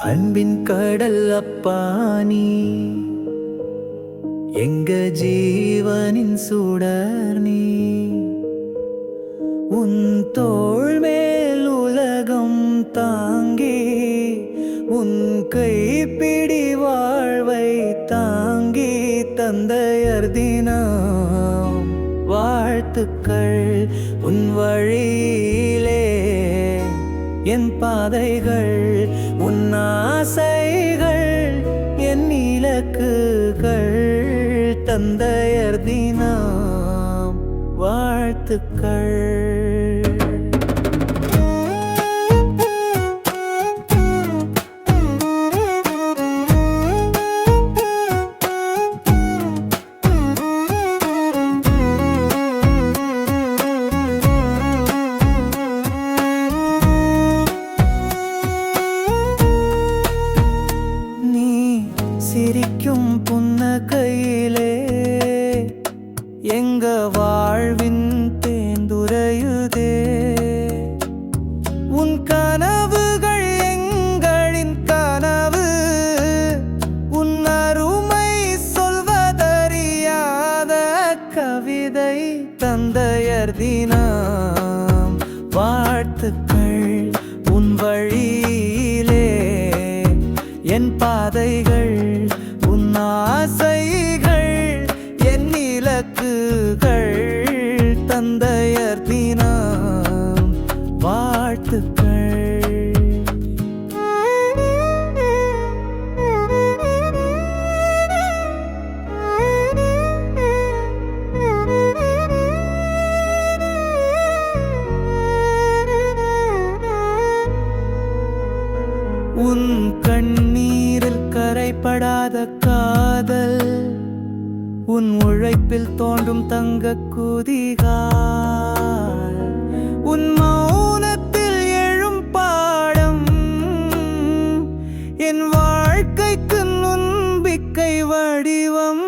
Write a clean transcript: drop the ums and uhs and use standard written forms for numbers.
அன்பின் கடல் அப்பானி எங்க ஜீவனின் சுடர் நீ உன் தோள் மேல் உலகம் தாங்கி உன் கைப்பிடி வாழ்வை தாங்கி தந்தையர் தினம் வாழ்த்துக்கள் உன் வழியிலே என் பாதைகள் உன் ஆசைகள் என் இலக்குகள் தந்தையர் தினம் வாழ்த்துக்கள். சிரிக்கும் புன்னகையிலே எங்க வாழ்வின் தேந்துரையுதே உன் கனவுகள் எங்களின் கனவு உன் அருமை சொல்வதறியாத கவிதை தந்தையர் தினம் வாழ்த்துக்கள் உன் வழியிலே என் பாதைகள் உன் ஆசைகள் என் இலக்குகள் தந்தையர் தினம் வாழ்த்துக்கள். உன் கண்ணீரில் கரைப்படாத காதல் உன் உழைப்பில் தோன்றும் தங்க குதிகால் உன் மௌனத்தில் எழும் பாடம் என் வாழ்க்கைக்கு நம்பிக்கை வடிவம்